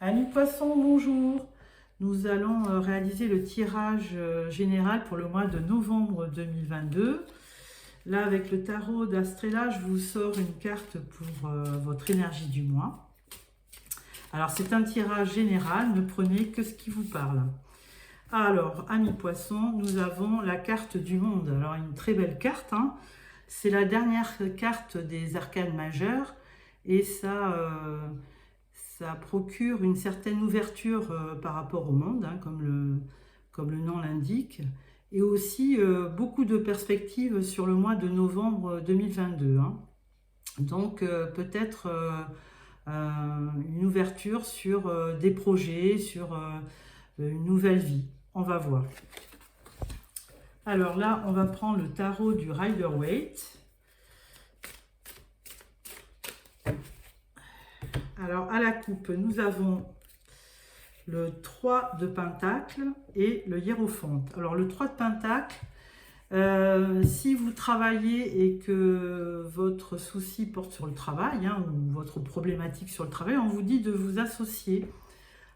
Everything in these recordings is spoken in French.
Amis poissons, bonjour. Nous allons réaliser le tirage général pour le mois de novembre 2022. Là, avec le tarot d'Astrella, je vous sors une carte pour votre énergie du mois. Alors, c'est un tirage général, ne prenez que ce qui vous parle. Alors, amis poissons, nous avons la carte du monde. Alors, une très belle carte, hein. C'est la dernière carte des arcanes majeurs et ça procure une certaine ouverture par rapport au monde, hein, comme le nom l'indique, et aussi beaucoup de perspectives sur le mois de novembre 2022. Hein. Donc peut-être une ouverture sur des projets, sur une nouvelle vie. On va voir. Alors là, on va prendre le tarot du Rider-Waite. Alors, à la coupe, nous avons le 3 de Pentacle et le Hiérophante. Alors, le 3 de Pentacle, si vous travaillez et que votre souci porte sur le travail, hein, ou votre problématique sur le travail, on vous dit de vous associer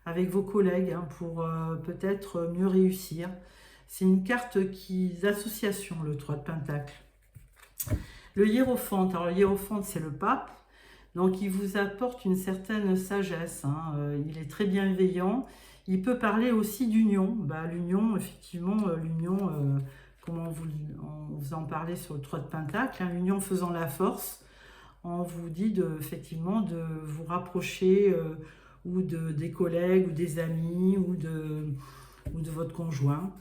avec vos collègues hein, pour peut-être mieux réussir. C'est une carte d'association, le 3 de Pentacle. Le Hiérophante, alors le Hiérophante, c'est le pape. Donc, il vous apporte une certaine sagesse. Hein. Il est très bienveillant. Il peut parler aussi d'union. L'union, effectivement, l'union, comme on vous en parlait sur le 3 de Pentacle, hein, l'union faisant la force. On vous dit effectivement de vous rapprocher ou des collègues ou des amis ou de votre conjoint.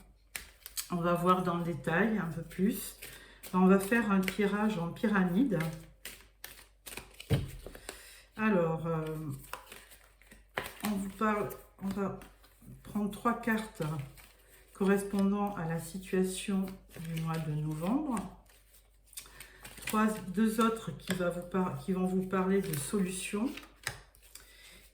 On va voir dans le détail un peu plus. On va faire un tirage en pyramide. Alors, on va prendre 3 cartes correspondant à la situation du mois de novembre. Deux autres qui vont vous parler de solutions.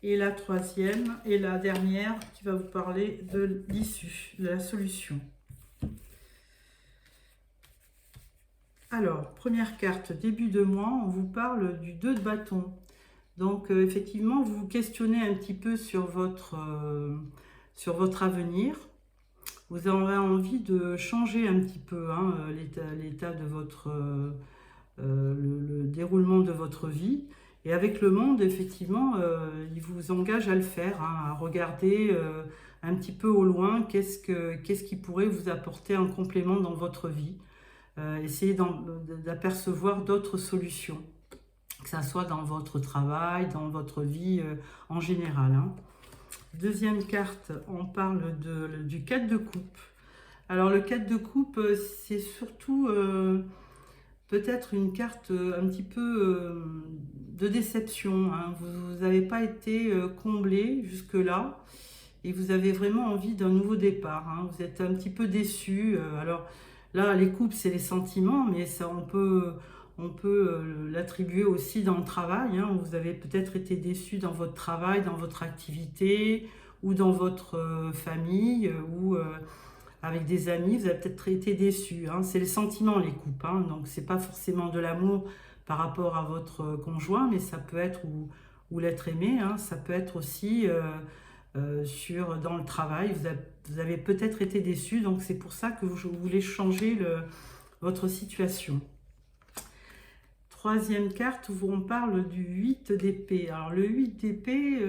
Et la troisième et la dernière qui va vous parler de l'issue, de la solution. Alors, première carte, début de mois, on vous parle du 2 de bâton. Donc, effectivement, vous vous questionnez un petit peu sur votre avenir. Vous avez envie de changer un petit peu hein, l'état de votre... le déroulement de votre vie. Et avec le monde, effectivement, il vous engage à le faire, hein, à regarder un petit peu au loin qu'est-ce qui pourrait vous apporter un complément dans votre vie. Essayez d'apercevoir d'autres solutions, que ce soit dans votre travail, dans votre vie en général. Hein. Deuxième carte, on parle du 4 de coupe. Alors le 4 de coupe, c'est surtout peut-être une carte un petit peu de déception. Hein. Vous n'avez pas été comblé jusque-là et vous avez vraiment envie d'un nouveau départ. Hein. Vous êtes un petit peu déçu. Alors là, les coupes, c'est les sentiments, mais ça, on peut l'attribuer aussi dans le travail. Hein. Vous avez peut-être été déçu dans votre travail, dans votre activité ou dans votre famille ou avec des amis. Vous avez peut-être été déçu. Hein. C'est les sentiments, les coupes. Hein. Donc, c'est pas forcément de l'amour par rapport à votre conjoint, mais ça peut être ou l'être aimé. Hein. Ça peut être aussi dans le travail. Vous avez peut-être été déçu. Donc, c'est pour ça que vous voulez changer votre situation. Troisième carte, où on parle du 8 d'épée. Alors le 8 d'épée,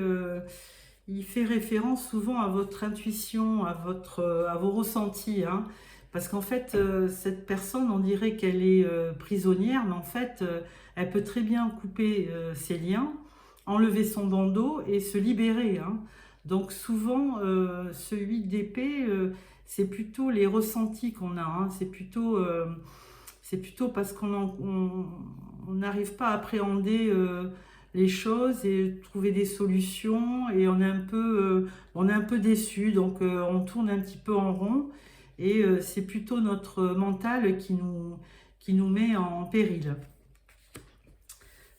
il fait référence souvent à votre intuition, à vos ressentis. Hein, parce qu'en fait, cette personne, on dirait qu'elle est prisonnière, mais en fait, elle peut très bien couper ses liens, enlever son bandeau et se libérer. Hein. Donc souvent, ce 8 d'épée, c'est plutôt les ressentis qu'on a. Hein, c'est plutôt parce qu'on n'arrive pas à appréhender les choses et trouver des solutions et on est un peu déçu, donc on tourne un petit peu en rond et c'est plutôt notre mental qui nous met en péril.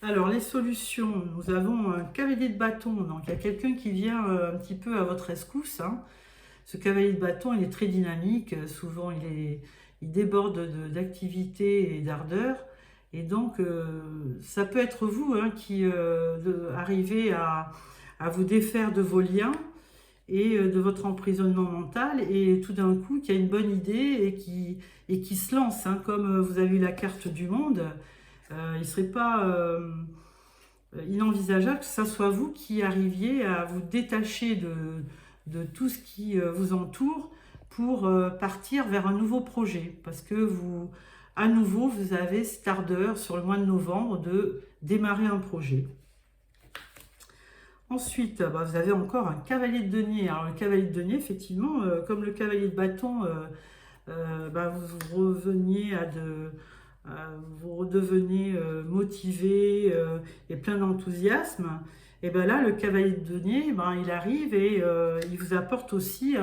Alors les solutions, nous avons un cavalier de bâton, donc il y a quelqu'un qui vient un petit peu à votre rescousse. Hein. Ce cavalier de bâton, il est très dynamique, souvent il déborde d'activité et d'ardeur. Et donc, ça peut être vous hein, qui arrivez à à vous défaire de vos liens et de votre emprisonnement mental, et tout d'un coup qui a une bonne idée et qui se lance, hein, comme vous avez eu la carte du monde, il ne serait pas inenvisageable que ce soit vous qui arriviez à vous détacher de tout ce qui vous entoure pour partir vers un nouveau projet, parce que vous, à nouveau, vous avez cette ardeur sur le mois de novembre de démarrer un projet. Ensuite, vous avez encore un cavalier de denier. Alors le cavalier de denier, effectivement, comme le cavalier de bâton, vous reveniez vous redevenez motivé et plein d'enthousiasme. Et bien là, le cavalier de denier, il arrive et il vous apporte aussi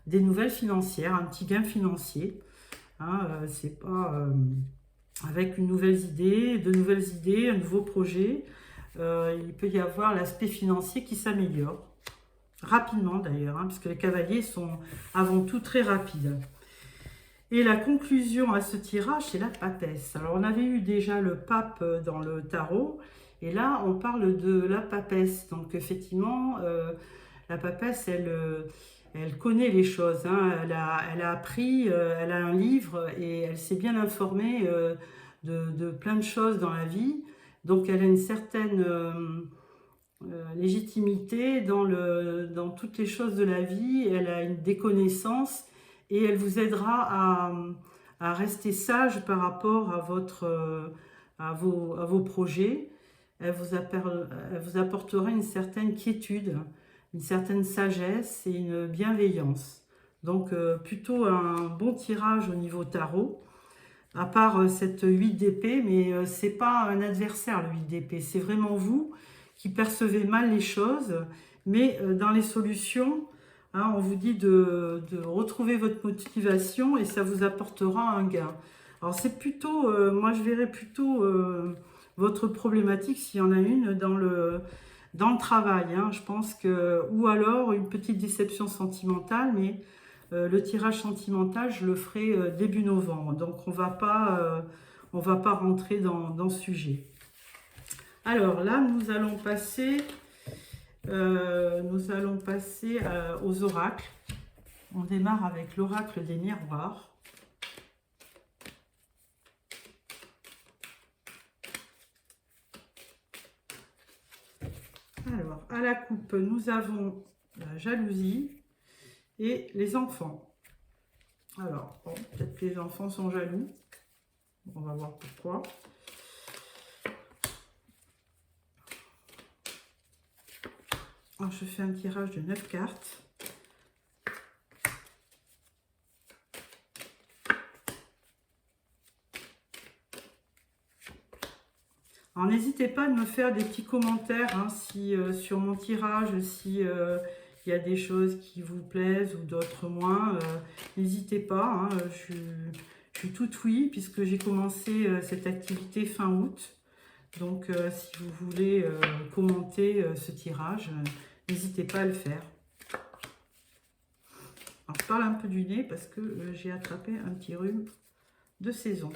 des nouvelles financières, un petit gain financier. Hein, c'est pas avec une nouvelle idée, de nouvelles idées, un nouveau projet. Il peut y avoir l'aspect financier qui s'améliore, rapidement d'ailleurs, hein, puisque les cavaliers sont avant tout très rapides. Et la conclusion à ce tirage, c'est la papesse. Alors on avait eu déjà le pape dans le tarot, et là on parle de la papesse. Donc effectivement, la papesse, elle connaît les choses, hein. Elle a appris, elle a un livre, et elle s'est bien informée de plein de choses dans la vie. Donc elle a une certaine légitimité dans toutes les choses de la vie, elle a des connaissances, et elle vous aidera à rester sage par rapport à vos projets. Elle vous apportera une certaine quiétude, une certaine sagesse et une bienveillance. Donc plutôt un bon tirage au niveau tarot. À part cette 8 d'épée, mais c'est pas un adversaire le 8 d'épée, c'est vraiment vous qui percevez mal les choses, mais dans les solutions, hein, on vous dit de retrouver votre motivation et ça vous apportera un gain. Alors c'est plutôt, moi je verrais plutôt votre problématique, s'il y en a une, dans le travail, hein. Je pense que, ou alors une petite déception sentimentale, mais le tirage sentimental, je le ferai début novembre. Donc, on va pas rentrer dans ce sujet. Alors là, nous allons passer aux oracles. On démarre avec l'oracle des miroirs. Alors, à la coupe, nous avons la jalousie et les enfants. Alors, bon, peut-être que les enfants sont jaloux. On va voir pourquoi. Alors, je fais un tirage de 9 cartes. Alors, n'hésitez pas à me faire des petits commentaires, hein, si, sur mon tirage, si il y a des choses qui vous plaisent ou d'autres moins. N'hésitez pas, hein, je suis toute oui, puisque j'ai commencé cette activité fin août. Donc, si vous voulez commenter ce tirage, n'hésitez pas à le faire. Alors, je parle un peu du nez parce que j'ai attrapé un petit rhume de saison.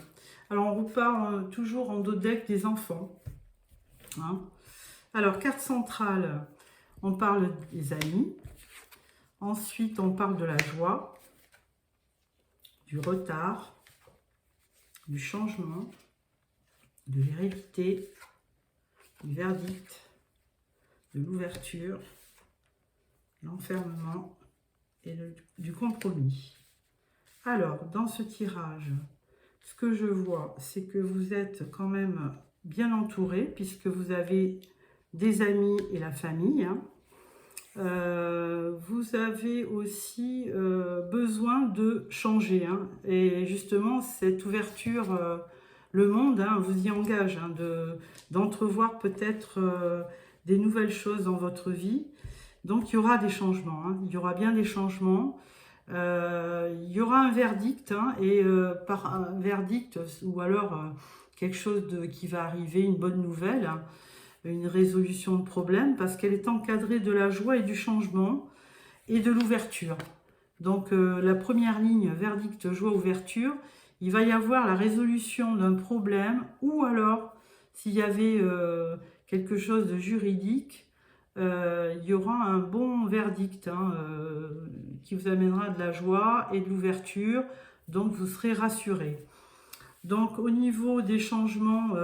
Alors, on repart toujours en dos de deck des enfants. Hein. Alors, carte centrale, on parle des amis. Ensuite, on parle de la joie, du retard, du changement, de l'hérédité, du verdict, de l'ouverture, l'enfermement et du compromis. Alors, dans ce tirage, ce que je vois, c'est que vous êtes quand même bien entouré, puisque vous avez des amis et la famille. Hein. Vous avez aussi besoin de changer. Hein. Et justement, cette ouverture, le monde, hein, vous y engage, hein, d'entrevoir peut-être des nouvelles choses dans votre vie. Donc, il y aura des changements. Hein. Il y aura bien des changements. Il y aura un verdict, hein, et par un verdict ou alors quelque chose qui va arriver, une bonne nouvelle, hein, une résolution de problème, parce qu'elle est encadrée de la joie et du changement et de l'ouverture. Donc la première ligne, verdict, joie, ouverture, il va y avoir la résolution d'un problème, ou alors s'il y avait quelque chose de juridique, il y aura un bon verdict hein, qui vous amènera de la joie et de l'ouverture, donc vous serez rassuré. Donc au niveau des changements,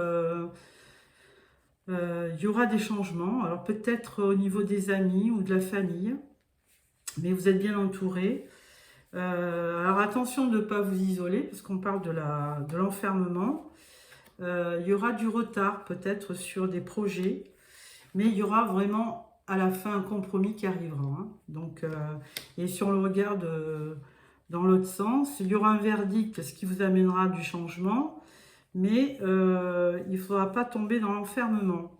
il y aura des changements, alors peut-être au niveau des amis ou de la famille, mais vous êtes bien entouré. Alors attention de ne pas vous isoler, parce qu'on parle de l'enfermement. Il y aura du retard peut-être sur des projets, mais il y aura vraiment à la fin un compromis qui arrivera. Hein. Donc, et si on le regarde dans l'autre sens, il y aura un verdict, ce qui vous amènera du changement, mais il ne faudra pas tomber dans l'enfermement.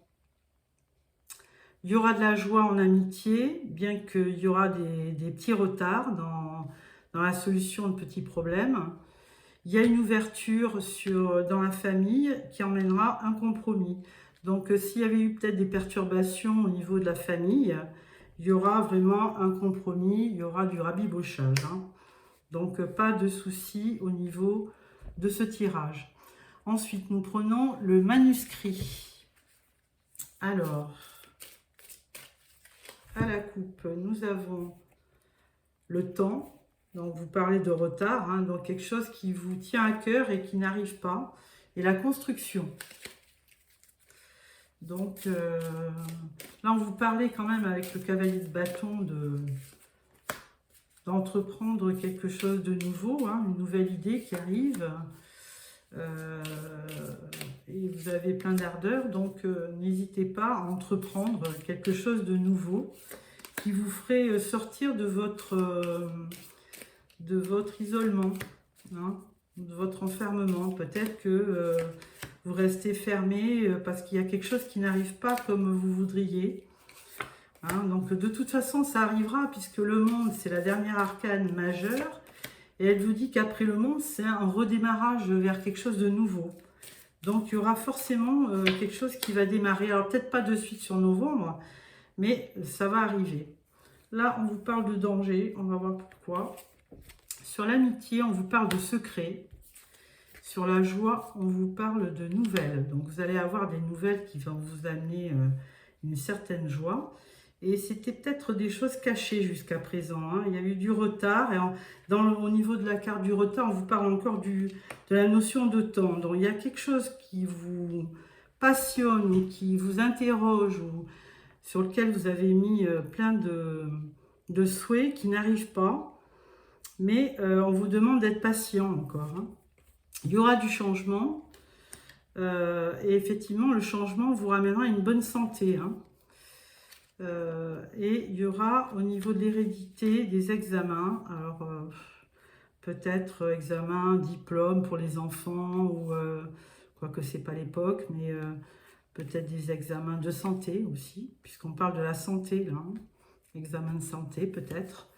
Il y aura de la joie en amitié, bien qu'il y aura des petits retards dans la solution de petits problèmes. Il y a une ouverture dans la famille qui emmènera un compromis. Donc, s'il y avait eu peut-être des perturbations au niveau de la famille, il y aura vraiment un compromis, il y aura du rabibochage. Hein. Donc, pas de souci au niveau de ce tirage. Ensuite, nous prenons le manuscrit. Alors, à la coupe, nous avons le temps. Donc, vous parlez de retard, hein, donc quelque chose qui vous tient à cœur et qui n'arrive pas. Et la construction. Donc, là, on vous parlait quand même avec le cavalier de bâton d'entreprendre quelque chose de nouveau, hein, une nouvelle idée qui arrive. Et vous avez plein d'ardeur, donc n'hésitez pas à entreprendre quelque chose de nouveau qui vous ferait sortir de votre isolement, hein, de votre enfermement. Peut-être que vous restez fermé parce qu'il y a quelque chose qui n'arrive pas comme vous voudriez. Hein, donc de toute façon, ça arrivera puisque le monde, c'est la dernière arcane majeure. Et elle vous dit qu'après le monde, c'est un redémarrage vers quelque chose de nouveau. Donc il y aura forcément quelque chose qui va démarrer. Alors peut-être pas de suite sur novembre, mais ça va arriver. Là, on vous parle de danger, on va voir pourquoi. Sur l'amitié, on vous parle de secrets. Sur la joie, on vous parle de nouvelles. Donc, vous allez avoir des nouvelles qui vont vous amener une certaine joie. Et c'était peut-être des choses cachées jusqu'à présent. Hein. Il y a eu du retard. Et au niveau de la carte du retard, on vous parle encore de la notion de temps. Donc, il y a quelque chose qui vous passionne ou qui vous interroge ou sur lequel vous avez mis plein de souhaits qui n'arrivent pas. Mais on vous demande d'être patient encore. Hein. Il y aura du changement. Et effectivement, le changement vous ramènera une bonne santé. Hein. Et il y aura au niveau de l'hérédité des examens. Alors, peut-être examen, diplôme pour les enfants, ou quoique ce n'est pas l'époque, mais peut-être des examens de santé aussi, puisqu'on parle de la santé, là. Hein. Examen de santé, peut-être.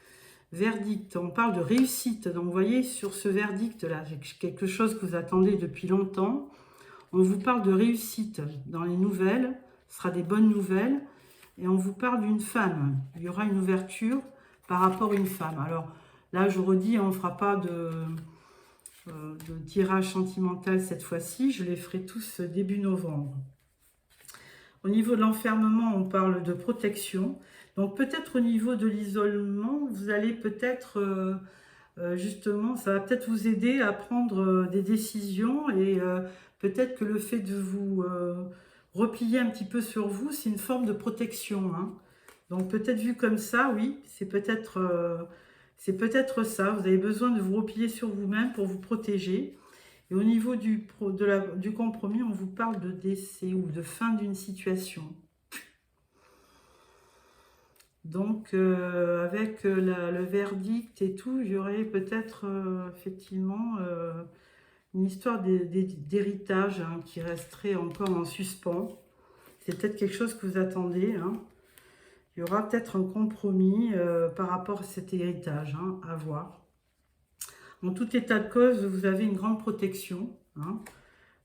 Verdict, on parle de réussite. Donc, vous voyez, sur ce verdict-là, quelque chose que vous attendez depuis longtemps. On vous parle de réussite dans les nouvelles. Ce sera des bonnes nouvelles. Et on vous parle d'une femme. Il y aura une ouverture par rapport à une femme. Alors, là, je redis, on ne fera pas de tirage sentimental cette fois-ci. Je les ferai tous début novembre. Au niveau de l'enfermement, on parle de protection. Donc peut-être au niveau de l'isolement, vous allez peut-être, justement, ça va peut-être vous aider à prendre des décisions et peut-être que le fait de vous replier un petit peu sur vous, c'est une forme de protection. Hein. Donc peut-être vu comme ça, oui, c'est peut-être ça. Vous avez besoin de vous replier sur vous-même pour vous protéger. Et au niveau du compromis, on vous parle de décès ou de fin d'une situation. Donc, avec le verdict et tout, il y aurait peut-être effectivement une histoire d'héritage hein, qui resterait encore en suspens. C'est peut-être quelque chose que vous attendez. Hein. Il y aura peut-être un compromis par rapport à cet héritage hein, à voir. En tout état de cause, vous avez une grande protection. Hein,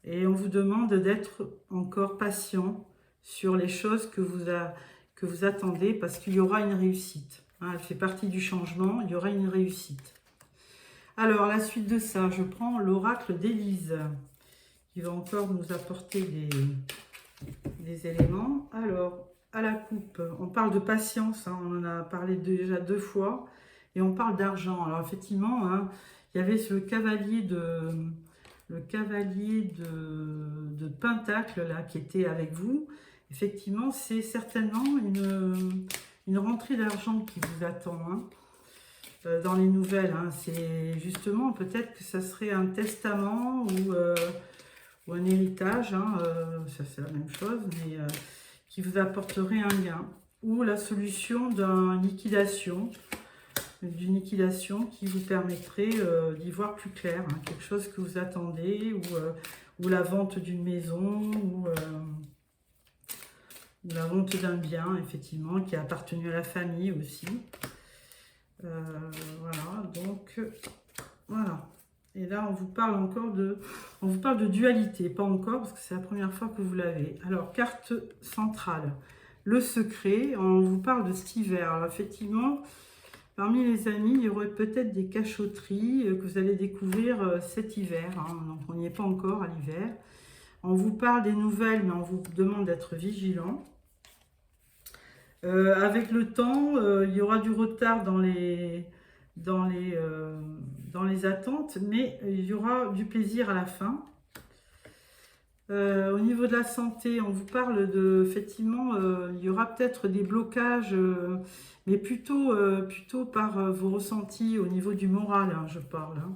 et on vous demande d'être encore patient sur les choses que vous attendez parce qu'il y aura une réussite. Hein, elle fait partie du changement, il y aura une réussite. Alors, la suite de ça, je prends l'oracle d'Élise qui va encore nous apporter des éléments. Alors, à la coupe, on parle de patience, hein, on en a parlé déjà 2 fois, et on parle d'argent. Alors effectivement, hein, il y avait le cavalier de Pentacle là, qui était avec vous. Effectivement, c'est certainement une rentrée d'argent qui vous attend, hein, dans les nouvelles. Hein. C'est justement, peut-être que ça serait un testament ou un héritage, hein, ça c'est la même chose, mais qui vous apporterait un gain. Ou la solution d'une liquidation qui vous permettrait d'y voir plus clair, hein, quelque chose que vous attendez, ou la vente d'une maison, ou la vente d'un bien, effectivement, qui a appartenu à la famille aussi. Voilà, donc, voilà. Et là, on vous parle encore on vous parle de dualité, pas encore, parce que c'est la première fois que vous l'avez. Alors, carte centrale, le secret, on vous parle de cet hiver. Alors, effectivement, parmi les amis, il y aurait peut-être des cachotteries que vous allez découvrir cet hiver. Hein. Donc, on n'y est pas encore à l'hiver. On vous parle des nouvelles, mais on vous demande d'être vigilant. Avec le temps, il y aura du retard dans les attentes, mais il y aura du plaisir à la fin. Au niveau de la santé, on vous parle effectivement, il y aura peut-être des blocages, mais plutôt par vos ressentis au niveau du moral, hein, je parle. Hein.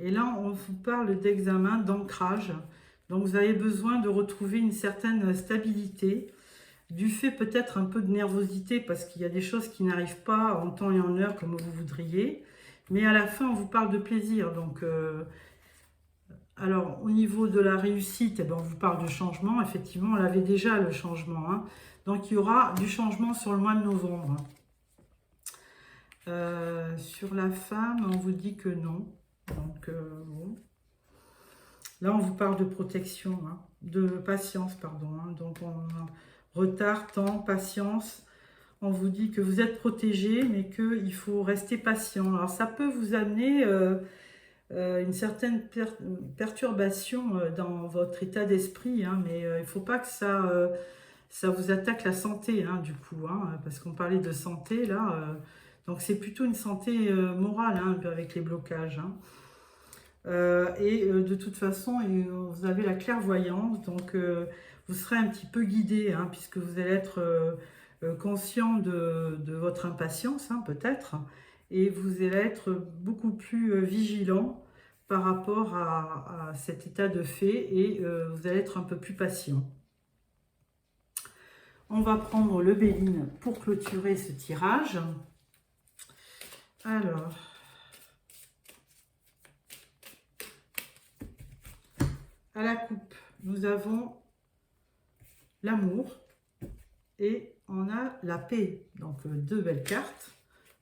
Et là, on vous parle d'examen, d'ancrage. Donc, vous avez besoin de retrouver une certaine stabilité, du fait peut-être un peu de nervosité, parce qu'il y a des choses qui n'arrivent pas en temps et en heure comme vous voudriez. Mais à la fin, on vous parle de plaisir. Donc, alors, au niveau de la réussite, eh ben, on vous parle de changement. Effectivement, on avait déjà le changement. Hein. Donc, il y aura du changement sur le mois de novembre. Sur la femme, on vous dit que non. Donc, bon. Là, on vous parle de protection, hein, de patience, pardon. Hein. Donc, retard, temps, patience. On vous dit que vous êtes protégé, mais qu'il faut rester patient. Alors, ça peut vous amener une certaine perturbation dans votre état d'esprit, hein, mais il ne faut pas que ça vous attaque la santé, hein, du coup, hein, parce qu'on parlait de santé, là. Donc, c'est plutôt une santé morale, hein, avec les blocages. Hein. De toute façon, vous avez la clairvoyance, donc vous serez un petit peu guidé, hein, puisque vous allez être conscient de votre impatience, hein, peut-être, et vous allez être beaucoup plus vigilant par rapport à cet état de fait, et vous allez être un peu plus patient. On va prendre le Béline pour clôturer ce tirage. Alors... à la coupe, nous avons l'amour et on a la paix. Donc, 2 belles cartes.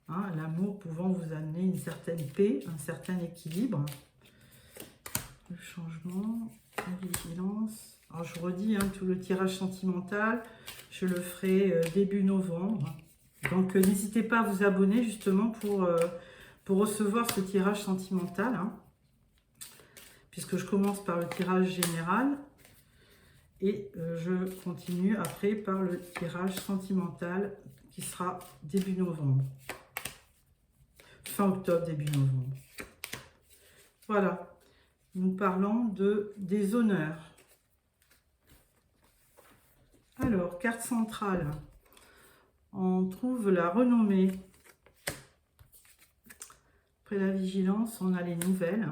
Hein, l'amour pouvant vous amener une certaine paix, un certain équilibre. Le changement, la vigilance. Alors, je redis, hein, tout le tirage sentimental, je le ferai début novembre. Donc, n'hésitez pas à vous abonner justement pour recevoir ce tirage sentimental. Hein. Puisque je commence par le tirage général et je continue après par le tirage sentimental qui sera début novembre. Fin octobre, début novembre. Voilà, nous parlons des honneurs. Alors, carte centrale, on trouve la renommée. Après la vigilance, on a les nouvelles.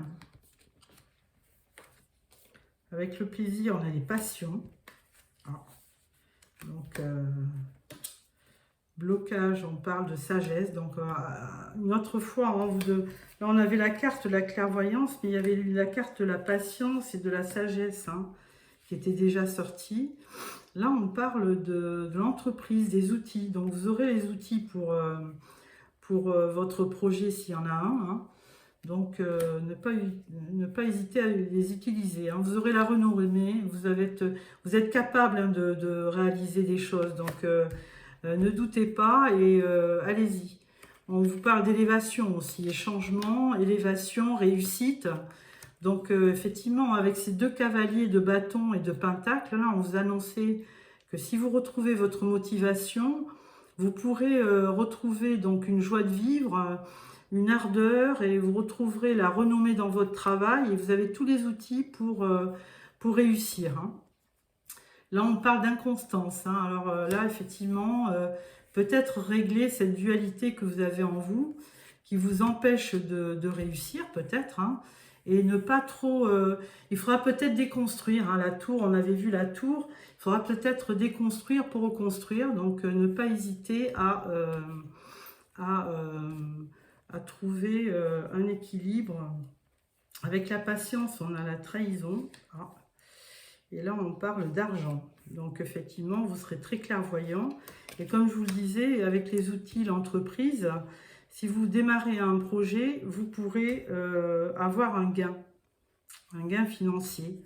Avec le plaisir, on a les passions. Ah. Donc, blocage, on parle de sagesse. Donc, une autre fois, hein, là, on avait la carte de la clairvoyance, mais il y avait la carte de la patience et de la sagesse, hein, qui était déjà sortie. Là, on parle de l'entreprise, des outils. Donc, vous aurez les outils pour votre projet s'il y en a un. Hein. Donc, ne pas hésiter à les utiliser. Hein. Vous aurez la renommée, vous êtes capable, hein, de réaliser des choses. Donc, ne doutez pas et allez-y. On vous parle d'élévation aussi, changement, élévation, réussite. Donc, effectivement, avec ces 2 cavaliers de bâton et de pentacle, là, on vous annonçait que si vous retrouvez votre motivation, vous pourrez retrouver donc une joie de vivre, une ardeur, et vous retrouverez la renommée dans votre travail, et vous avez tous les outils pour réussir, hein. Là, on parle d'inconstance, hein. Alors là, effectivement, peut-être régler cette dualité que vous avez en vous, qui vous empêche de réussir, peut-être, hein, et ne pas trop... il faudra peut-être déconstruire, hein, la tour, on avait vu la tour, il faudra peut-être déconstruire pour reconstruire, donc ne pas hésiter à, trouver un équilibre. Avec la patience, on a la trahison. Ah. Et là, on parle d'argent. Donc, effectivement, vous serez très clairvoyant. Et comme je vous le disais, avec les outils, l'entreprise, si vous démarrez un projet, vous pourrez avoir un gain financier.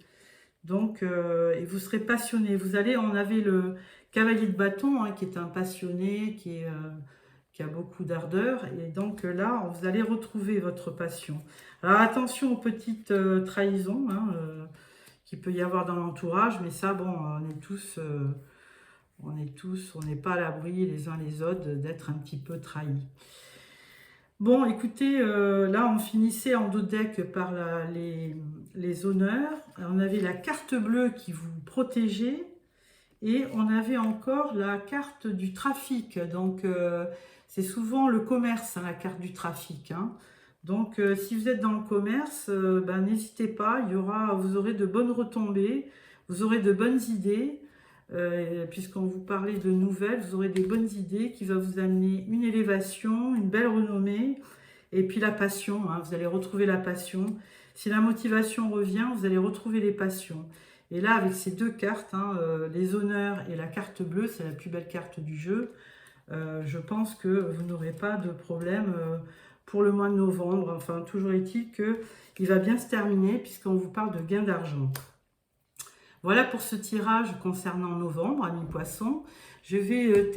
Donc, et vous serez passionné. On avait le cavalier de bâton, hein, qui est un passionné, qui a beaucoup d'ardeur. Et donc là, vous allez retrouver votre passion. Alors, attention aux petites trahisons, hein, qu'il peut y avoir dans l'entourage, mais ça, bon, on n'est pas à l'abri les uns les autres d'être un petit peu trahis. Bon, écoutez, là, on finissait en dos de deck par les honneurs. On avait la carte bleue qui vous protégeait, et on avait encore la carte du trafic. Donc, c'est souvent le commerce, hein, la carte du trafic, hein. Donc, si vous êtes dans le commerce, n'hésitez pas, vous aurez de bonnes retombées, vous aurez de bonnes idées, puisqu'on vous parlait de nouvelles, vous aurez des bonnes idées qui vont vous amener une élévation, une belle renommée, et puis la passion, hein, vous allez retrouver la passion. Si la motivation revient, vous allez retrouver les passions. Et là, avec ces deux cartes, hein, les honneurs et la carte bleue, c'est la plus belle carte du jeu, je pense que vous n'aurez pas de problème pour le mois de novembre. Enfin, toujours est-il qu'il va bien se terminer puisqu'on vous parle de gain d'argent. Voilà pour ce tirage concernant novembre, amis poissons. Je vais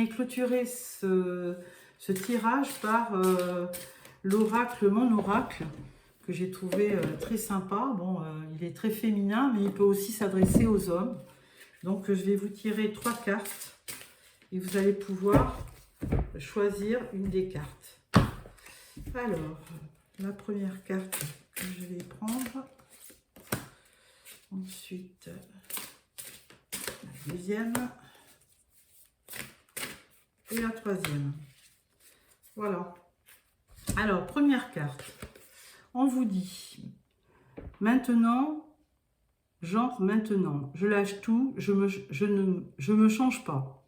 clôturer ce tirage par l'oracle, mon oracle, que j'ai trouvé très sympa. Bon, il est très féminin, mais il peut aussi s'adresser aux hommes. Donc, je vais vous tirer 3 cartes et vous allez pouvoir choisir une des cartes. Alors, la première carte que je vais prendre, ensuite la deuxième et la troisième. Voilà. Alors, première carte, on vous dit, maintenant, je lâche tout, je me change pas.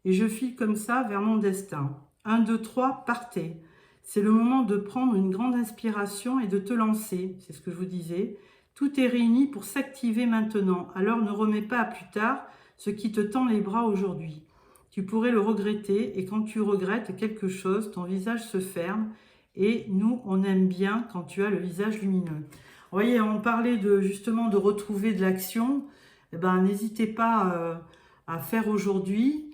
Et je file comme ça vers mon destin. 1, 2, 3, partez. C'est le moment de prendre une grande inspiration et de te lancer. C'est ce que je vous disais. Tout est réuni pour s'activer maintenant. Alors ne remets pas à plus tard ce qui te tend les bras aujourd'hui. Tu pourrais le regretter, et quand tu regrettes quelque chose, ton visage se ferme. Et nous, on aime bien quand tu as le visage lumineux. Vous voyez, on parlait justement de retrouver de l'action. Eh ben, n'hésitez pas à faire aujourd'hui.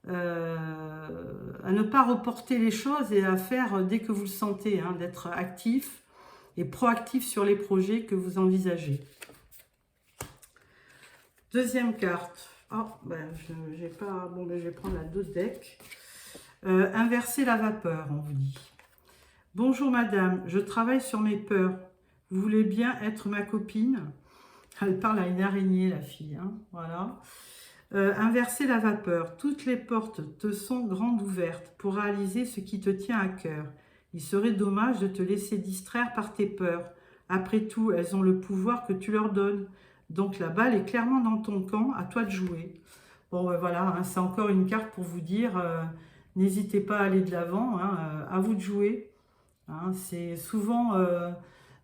À ne pas reporter les choses et à faire dès que vous le sentez, hein, d'être actif et proactif sur les projets que vous envisagez. Deuxième carte. Oh, j'ai pas. Bon, je vais prendre la 2 deck. Inverser la vapeur, on vous dit. Bonjour madame, je travaille sur mes peurs. Vous voulez bien être ma copine? Elle parle à une araignée, la fille, hein, voilà. Inverser la vapeur. Toutes les portes te sont grandes ouvertes pour réaliser ce qui te tient à cœur. Il serait dommage de te laisser distraire par tes peurs. Après tout, elles ont le pouvoir que tu leur donnes. Donc la balle est clairement dans ton camp, à toi de jouer. Bon, voilà, hein, c'est encore une carte pour vous dire, n'hésitez pas à aller de l'avant, hein, à vous de jouer. Hein, c'est souvent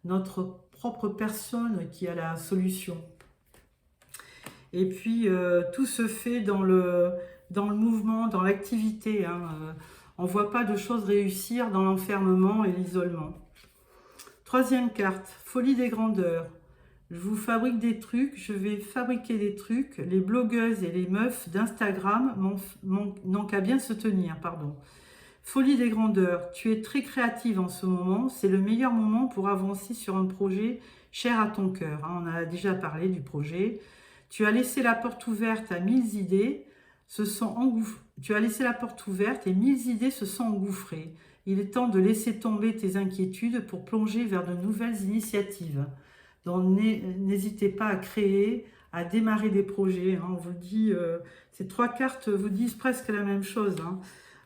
notre propre personne qui a la solution. Et puis, tout se fait dans le mouvement, dans l'activité, hein. On ne voit pas de choses réussir dans l'enfermement et l'isolement. Troisième carte, folie des grandeurs. Je vous fabrique des trucs, je vais fabriquer des trucs. Les blogueuses et les meufs d'Instagram n'ont qu'à bien se tenir, pardon. Folie des grandeurs, tu es très créative en ce moment. C'est le meilleur moment pour avancer sur un projet cher à ton cœur. On a déjà parlé du projet. Tu as laissé la porte ouverte à 1000 idées, tu as laissé la porte ouverte et 1000 idées se sont engouffrées. Il est temps de laisser tomber tes inquiétudes pour plonger vers de nouvelles initiatives. Donc n'hésitez pas à créer, à démarrer des projets. Hein. On vous dit, ces 3 cartes vous disent presque la même chose. Hein.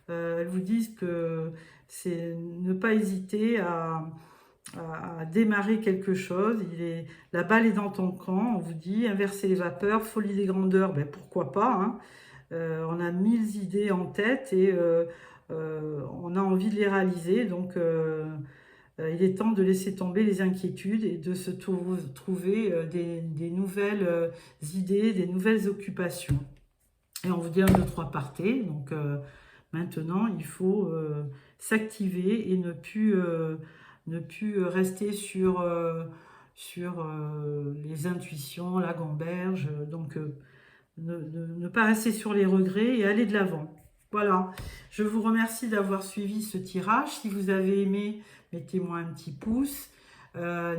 Elles vous disent que c'est ne pas hésiter à démarrer quelque chose. La balle est dans ton camp, on vous dit, inverser les vapeurs, folie des grandeurs, ben pourquoi pas. Hein. On a 1000 idées en tête et on a envie de les réaliser. Donc, il est temps de laisser tomber les inquiétudes et de se trouver des nouvelles idées, des nouvelles occupations. Et on vous dit 1, 2, 3, partez. Donc, maintenant, il faut s'activer et ne plus rester sur les intuitions, la gamberge. Donc, ne pas rester sur les regrets et aller de l'avant. Voilà, je vous remercie d'avoir suivi ce tirage. Si vous avez aimé, mettez-moi un petit pouce.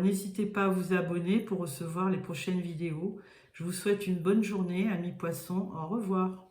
N'hésitez pas à vous abonner pour recevoir les prochaines vidéos. Je vous souhaite une bonne journée, amis poissons. Au revoir.